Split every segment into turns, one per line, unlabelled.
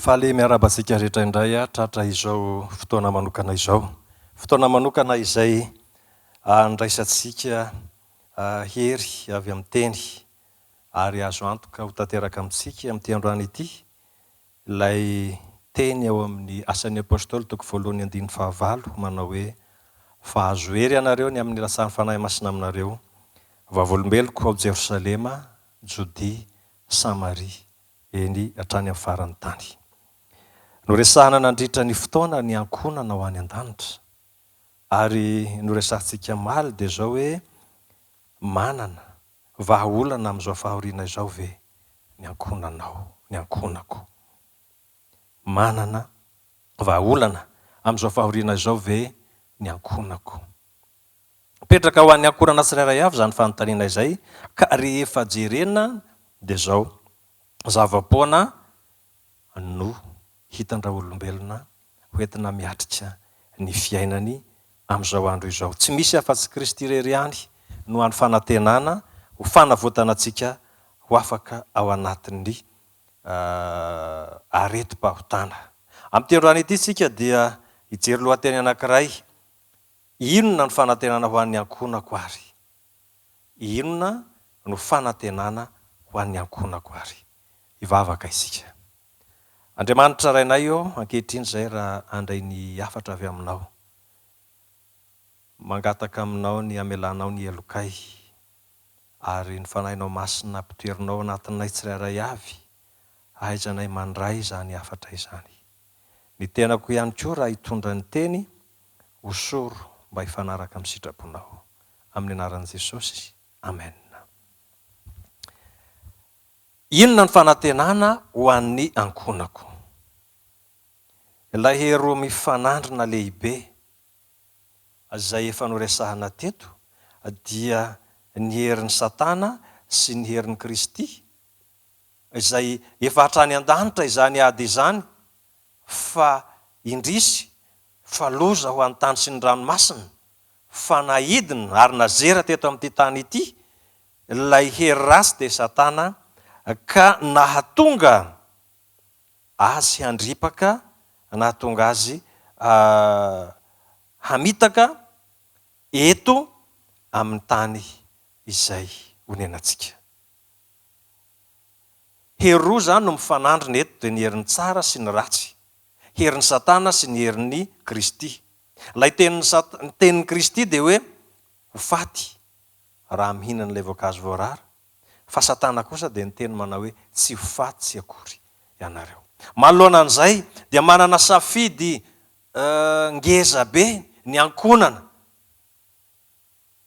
Faly miarabasika rehetra indray tratra izao fotoana manokana izao. Fotoana manokana izay andraisantsika hery avy amin'ny teny ary azo antoka ho tanteraka amintsika amin'ity androany ity. Ilay teny ao amin'ny asan'ny apôstôly toko 1:15 manao hoe fahazo hery ianareo ny amin'ny lasany fanahy masina aminareo, vavolombeloko ao Jerosalema, Jodia, Samaria, eny hatrany amin'ny faran'ny tany. Noresahana nandritra ny fotoana ny ankonana ho any an-danitra. Ary noresahantsika maly dia zao hoe manana vahaolana amin'izao fahoriana izao ve ny ankonanao, ny ankonako. Manana vahaolana amin'izao fahoriana izao ve ny ankonako. Petraka ho an'ny ankonana tsirairay avy zany fanontaniana izay, ka rehefa jerena dia zao zava-poana no hitan-draolombelona hoentina miatrika ny fiainany amin'izao andro izao. Tsy misy afa-tsy Kristy irery ihany no an'ny fanantenana ho fanavoatanantsika ho afaka ao anatin'ny areti-pahotana. Amin'ity androany ity isika dia hijery lohateny anankiray. Inona ny fanantenana ho an'ny ankonako ary? Inona no fanantenana ho an'ny ankonako ary? Ivavaka isika. Andriamanitra rainay eo, ankehitriny izay raha andray ny afatra avy aminao. Mangataka aminao ny amelanao ny elokay ary ny fanahinao masina ampitoerinao anatinay tsirairay avy, ahaizanay mandray izany afatra izany. Ny tenako ihany koa raha hitondra ny teny, osoro mba hifanaraka amin'ny sitraponao. Amin'ny anaran'i Jesosy. Amen. Inona ny fanantenana ho an'ny ankonako? Ilay hery mifanandrina lehibe izay efa noresahana teto dia ny herin'ny Satana sy ny herin'ny Kristy izay efa hatrany an-danitra izany ady izany, fa indrisy fa loza ho an'ny tany sy ny ranomasina, fa nahidina ary nazera teto amin'ity tany ity ilay hery rasy dia Satana, ka nahatonga azy handripaka, nahatonga azy hamitaka eto amin'ny tany izay honenantsika. Hery roa zany no mifanandrina eto, dia ny herin'ny tsara sy ny ratsy, herin'ny Satana sy ny herin'ny Kristy. Ilay tenin'ny Kristy dia hoe ho faty raha mihinana ilay voankazo voarara, fa Satana kosa dia ny teny manao hoe tsy ho faty tsy akory ianareo. Manoloana an'izay dia manana safidy ngeza be ny ankonana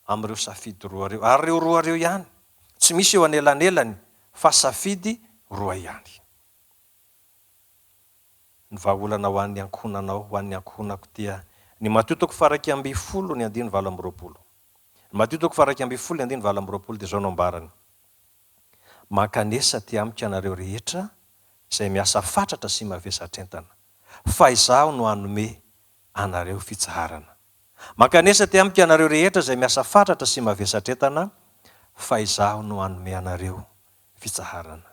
amin'ireo safidy roa reo, ary reo roa reo ihany, tsy misy eo anelanelany, fa safidy roa ihany. Ny vahaolana ho an'ny ankonanao, ho an'ny ankonako dia ny Mateo 2:20. Mateo 2:20 dia zao no ambarany. Mankanesa ty amiko ianareo rehetra izay miasa fatratra sy mavesatra entana, fa izaho no hanome anareo fitsaharana. Mankanesa ty amiko ianareo rehetra izay miasa fatratra sy mavesatra entana, fa izaho no hanome anareo fitsaharana.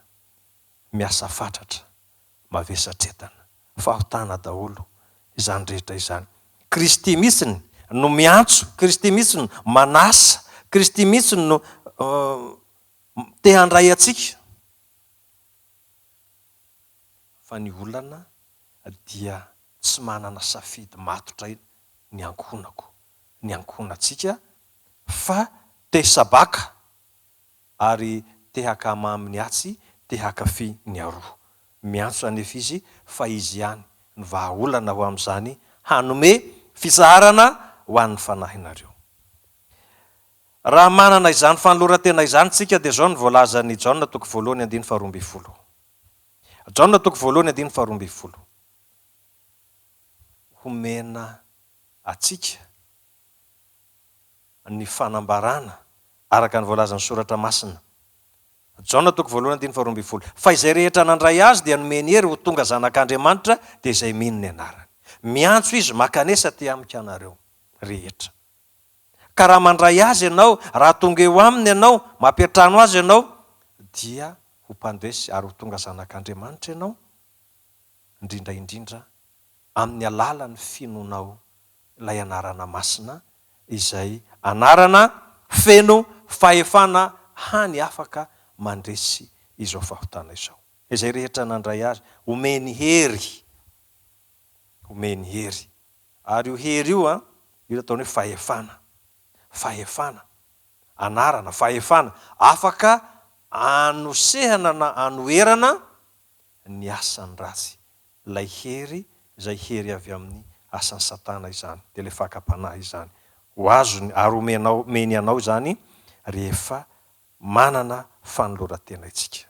Miasa fatratra, mavesatra entana, fahotana daholo izany rehetra izany. Kristy mihitsiny no miantso, Kristy mihitsiny manasa, Kristy mihitsiny no te handray atsika. Fa ny olana dia tsy manana safidy matotra ny ankonako, ny ankonatsika, fa te sabaka ary te hakama amin'ny atsy, te hakafy ny aroa. Miantso anefa izy fa izy ihany ny vahaolana ho amin'izany, hanome fisaharana ho an'ny fanahinareo. Raha manana izany fanoloran-tena izany tsika dia zao ny voalazan'ny Jaona 1:12. Jaona 1:12. Homena atsika ny fanambarana araka ny voalazan'ny soratra masina. Jaona 1:12. Fa izay rehetra nandray azy dia nomeny hery ho tonga zanak'Andriamanitra dia izay mino ny anarany. Miantso izy, mankanesa ty amiko ianareo rehetra. Ka raha mandray azy ianao, raha tonga eo aminy ianao, mampiatrano azy ianao, dia ho mpandresy ary ho tonga zanak'Andriamanitra ianao, indrindraindrindra amin'ny alalany finonao ilay anarana masina izay anarana feno fahefana hany afaka mandresy izao fahotana izao. Izay rehetra nandray azy omeny hery, omeny hery. Ary io hery io io ataony hoe fahefana, fahefana, anarana, fahefana afaka anosehana na anoherana ny asan'ny ratsy. Ilay hery izay hery avy amin'ny asan'ny satana izany, dia ilay fakapanahy izany ho azony ary omeny anao zany rehefa manana fanoloran-tena itsika.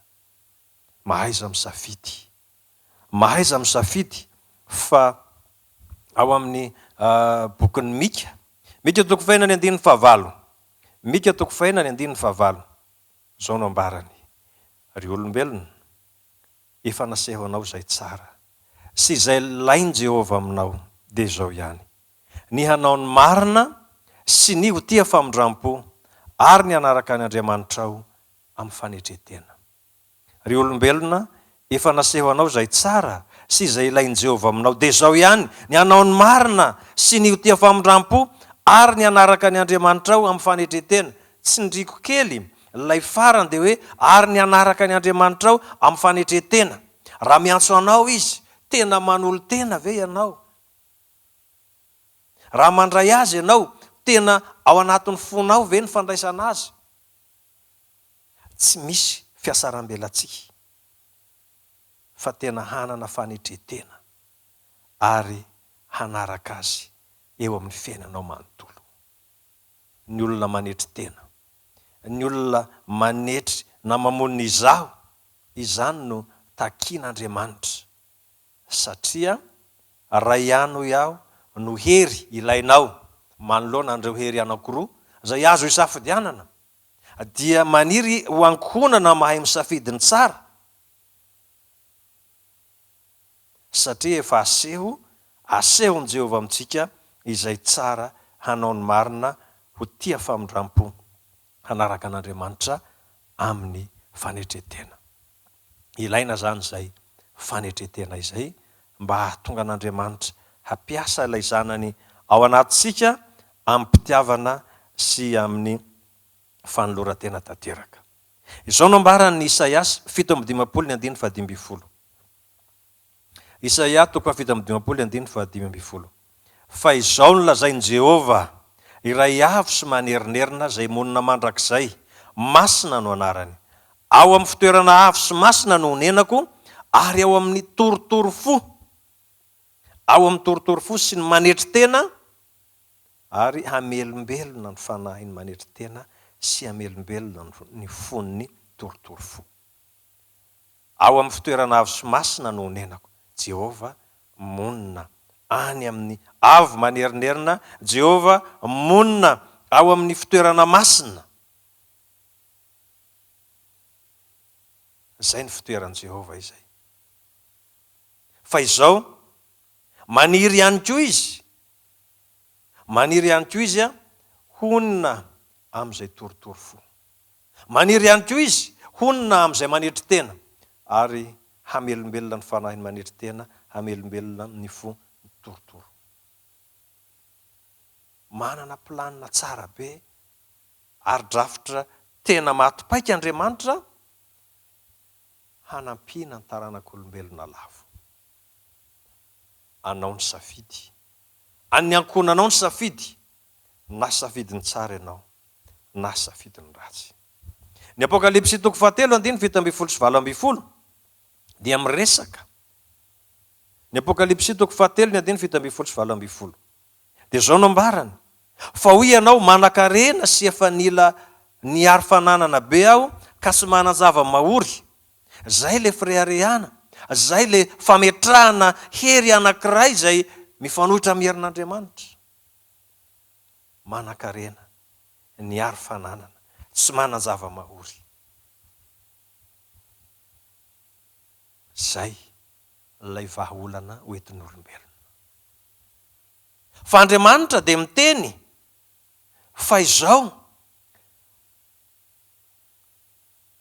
Mahaiza misafidy, mahaiza misafidy fa ao amin'ny bokin'ny Mika toko fahaenina ny andininy fahavalo, Mika toko fahaenina ny andininy fahavalo, zao no ambarany: ry olombelona, efa naseho anao izay tsara sy izay lainy Jehova aminao dia izao ihany, ny hanao ny marina sy ny ho tia famondram-po ary ny anaraka ny Andriamanitrao amin'ny fanetretena. Ry olombelona, efa naseho anao izay tsara sy izay ilainy Jehova aminao dia izao ihany, ny hanao ny marina sy ny ho tia famondram-po ary ny anaraka ny Andriamanitrao amin'ny fanetretena. Tsy ndriko kely ilay farany dia hoe ary ny anaraka ny Andriamanitrao amin'ny fanetretena. Raha miantso anao izy, tena manolo tena ve ianao? Raha mandray azy ianao, tena ao anatin'ny fonao ve ny fandraisana azy? Tsy misy fiasaram-belantsika fa tena hanana fanetretena ary hanaraka azy eo amin'ny fiainanao manontolo. Ny olona manetry tena, ny olona manetry na mamonina izaho, izany no takian'Andriamanitra, satria raha ihany iaho no hery ilainao manoloana andreo hery anankiroa izay azo hisafidianana, dia maniry ho ankohonana mahay misafidy ny tsara, satria efa asehon Jehova amintsika izay tsara hanao ny marina, ho tia famondram-po, hanaraka an'Andriamanitra amin'ny fanetretena. Ilaina zany izay fanetretena izay mba hahatonga an'Andriamanitra hampiasa ilay zanany ao anatintsika amin'ny mpitiavana sy amin'ny fanoloran-tena tanteraka. Izao no ambaran'ny Isaiasy 7:15. Isaia 7:15. Fa izao no lazainy Jehova, iray avo sy manerinerina izay monina mandrakizay, masina no anarany. Ao amin'ny fitoerana avo sy masina no honenako, ary ao amin'ny torotoro fo, ao amin'ny torotoro fo sy ny manetry tena, ary hamelombelona ny fanahy ny manetry tena sy hamelombelona ny fon'ny torotoro fo. Ao amin'ny fitoerana avo sy masina no honenako, Jehova monina any amin'ny avo manerinerina, Jehova monina ao amin'ny fitoerana masina. Zay ny fitoeran' Jehova izay. Fa izao maniry ihany koa izy, maniry ihany koa izy honina amin'izay torotoro fo, maniry ihany koa izy honina amin'izay manetry tena, ary hamelombelona ny fanahy ny manetry tena, hamelombelona ny fo ny torotoro. Manana planina tsara be ary drafitra tena matipaika Andriamanitra hanampiana ny taranak'olombelona lavo. Anao ny safidy, any ankonanao ny safidy, na safidy ny tsara ianao na safidy ny ratsy. Ny Apokalipsy 7:7-12 dia miresaka. Ny Apokalipsy 7:7-12 dia zao no ambarany: fa hoy ianao manan-karena sy efa nila ny ari-fananana be aho ka sy manan-java mahory, zay le firehariana, zay le fametrahana hery anankiray izay mifanohitra amin'ny herin'Andriamanitra. Manan-karena, ny ari-fananana, tsy manan-java mahory. Zay ilay vahaolana hoentin'olombelona. Fa Andriamanitra dia miteny fa izao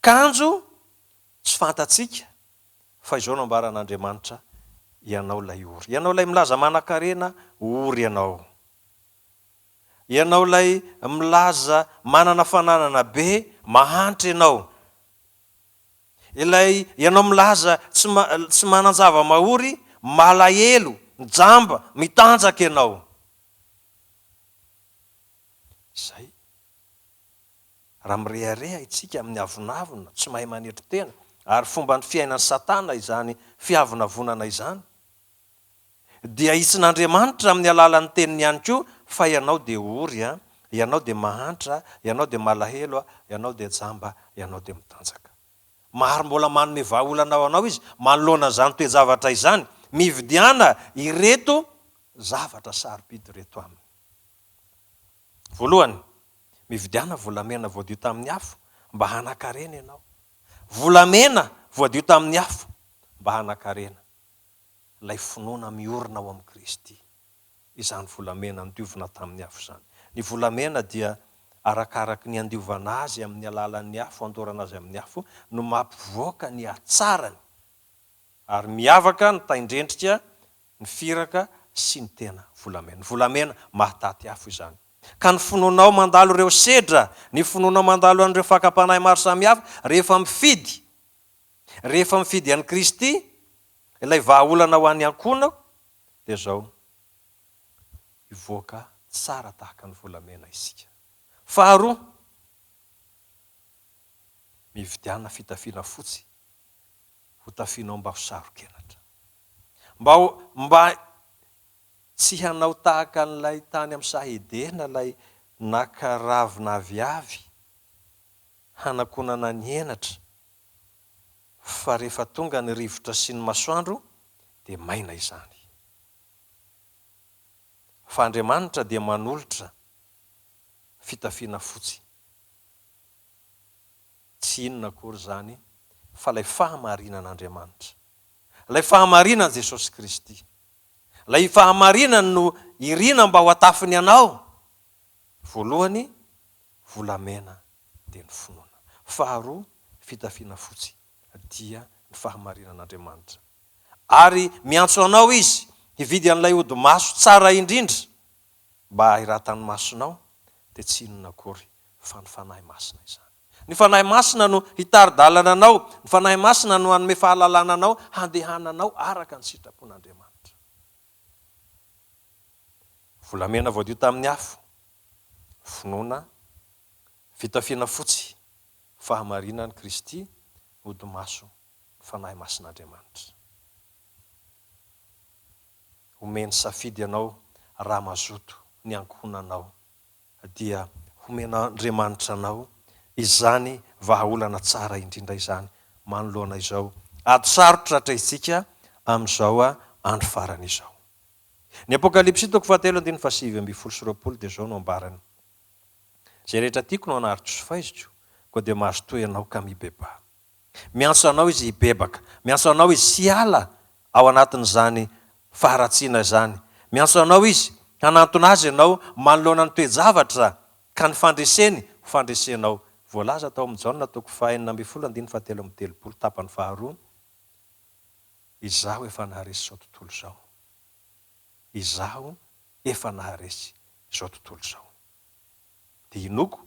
kanjo tsy fantatsika, fa izao no ambaran'Andriamanitra ianao lay ory. Ianao lay milaza manan-karena, ory ianao. Ianao lay milaza manana fananana be, mahantra ianao. Ilay ianao milaza tsy manan-java mahory, malahelo, jamba, mitanjaka ianao. Zay. Raha mirehareha itsika amin'ny avonavona, tsy mahay manetry tena, ary fomba ny fiainan'ny Satana izany fiavonavonana izany, dia isin'Andriamanitra amin'ny alalan'ny teniny ihany koa, fa ianao dia ory, ianao dia mahantra, ianao dia malahelo, ianao dia jamba, ianao dia mitanjaka. Maro mbola manome vahaolana ao anao izy, manoloana izany toe-javatra izany, mividiana ireto zavatra sarobidy reto aminy. Voalohany, mividiana volamena voadio tamin'ny afo mba hanan-karena ianao. Volamena voadio tamin'ny afo mba hanan-karena. Lay finoana miorina ao amin'ny Kristy. Izany volamena nidiovina tamin'ny afo izany. Ny volamena dia arakaraky ny andiovana azy amin'ny alalan'ny afo, andorana azy amin'ny afo, no mampivoaka ny hatsarany. Ary miavaka ny taindrendrika, ny firaka sy ny tena volamena. Volamena mahataty afo izany. Ka ny finoanao mandalo ireo sedra, ny finoanao mandalo an'ireo fakapanahy maro samihafa, rehefa mifidy an'i Kristy, ilay vahaolana ho an'ny ankonao, dia zao, ivoaka tsara tahaka ny volamena isika. Faharoa, mividiana fitafiana fotsy, ho tafianao mba ho sarokenatra. Mba tsy hanao tahaka n'ilay tany amin'ny sahedena, lay nakaravina aviavy, hanakonana ny henatra, fa rehefa tonga ny rivotra sy ny masoandro, dia maina izany. Fa Andriamanitra dia manolotra fitafiana fotsy. Tsy inona akory izany, fa lay fahamarinan'Andriamanitra. Lay fahamarinan'i Jesosy Kristy. Lay fahamarinany no irina mba ho atafiny anao. Voalohany, volamena dia ny finoana. Faharoa, fitafiana fotsy dia ny fahamarinan'Andriamanitra. Ary miantso anao izy hividy an'ilay odi-maso tsara indrindra mba hiratany masonao, dia tsy inona akory fa ny fanahy masina izany. Ny fanahy masina no hitari-dalana anao, ny fanahy masina no hanome fahalalana anao, handehananao araka ny sitrapon'Andriamanitra. Volamena voadio tamin'ny afo, finoana, fitafiana fotsy, fahamarinan'i Kristy, odi-maso, fanahy masin'Andriamanitra. Homeny safidy ianao raha mazoto ny ankonanao, dia homen'Andriamanitra anao izany vahaolana tsara indrindra izany, manoloana izao ady-sarotra isika amin'izao andro farany izao. Ny Apokalipsy 3:7-20 dia zao no ambarany. Zay rehetra tiako no anaritra sy faiziko, koa dia mahazo toy ianao ka mibeba. Miantso anao izy hibebaka, miantso anao izy sy ala ao anatin'izany faharatsiana izany. Miantso anao izy, hanantona azy ianao manoloana ny toe-javatra, ka ny fandreseny, fandresenao. Voalaza tao amin'ny Jaona 5:17 tapany faharoa. Izaho efa naharesy izao tontolo izao. Izaho efa naharesy izao tontolo izao. Dia inoko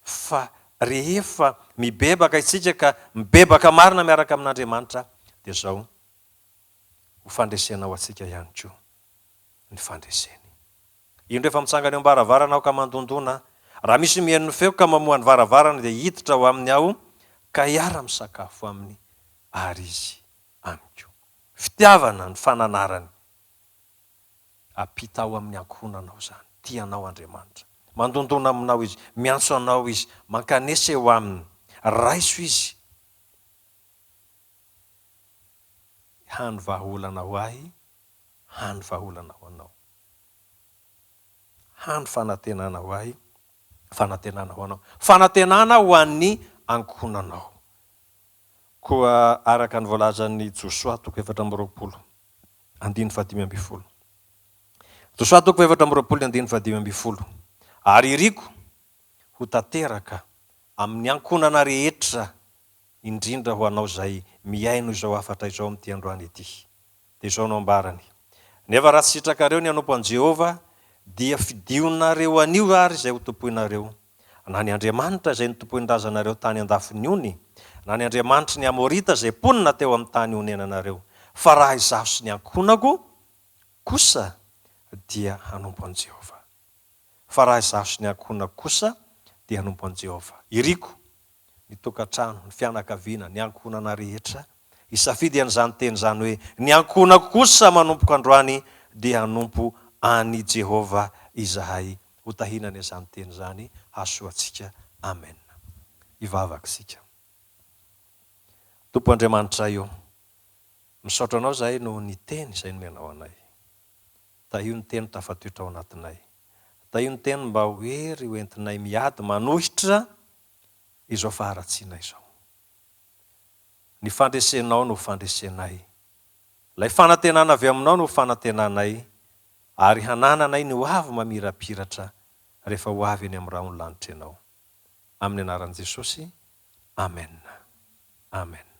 fa rehefa mibebaka isika ka mibebaka marina miaraka amin'Andriamanitra, dia zao ho fandresenao atsika ihany koa ny fandreseny. Indro efa mitsangana eo am-baravarana ka mandondona, raha misy mihaino feo ka mamoha ny varavarana dia hiditra ao aminy ao ka hiara-misakafo aminy, ary izy amiko. Fitiavana ny fananarany. Apita ao amin'ny ankonanao izany, tianao Andriamanitra. Mandondona aminao izy, miantso anao izy, mankanesa eo aminy, raiso izy. Hany vahaolana ho ahy, hany vahaolana ho anao. Hany fanantenana ho ahy, fanantenana ho anao. Fanantenana ho an'ny ankonanao. Koa araka ny voalazan'ny Josoa 4:20. Josoa 4:20. Ary iriko ho tanteraka amin'ny ankonana rehetra indrindra ho anao izay miaino izao afatra izao amin'ity androany ity. dia izao no ambarany. Nefa raha tsy sitrakareo ny anompo an' Jehova dia fidionareo anio ary izay ho tompoinareo, na ny Andriamanitra izay nitompoin-drazanareo tany andafiny ony, na ny Andriamanitra ny Amorita izay ponina teo amin'ny tany honenanareo. Fa raha izaho sy ny ankonako kosa dia hanompo an' Jehova. Fa raha izaho sy ny ankonako kosa dia hanompo an' Jehova. Iriko, ny tokantrano, ny fianakaviana, ny ankonana rehetra, isafidy an'izany teny izany hoe ny ankonako kosa manompoka androany dia hanompo any Jehova izahay. Ho tahinany izany teny izany, hasoantsika. Amen. Ivavaka isika. Tompo Andriamanitra io, misaotra anao zahay no ny teny izay nomenao anay. Tahio ny teny tafatoetra ao anatinay. Tahio ny teny mba hoery ho entinay miady manohitra izao faharatsiana izao. Ny fandresenao no fandresenay. Ilay fanantenana avy aminao no fanantenanay, ary hanananay ny ho avy mamirapiratra rehefa ho avy eny amin'ny raha ony lanitra ianao. Amin'ny anaran'i Jesosy. Amen. Amen.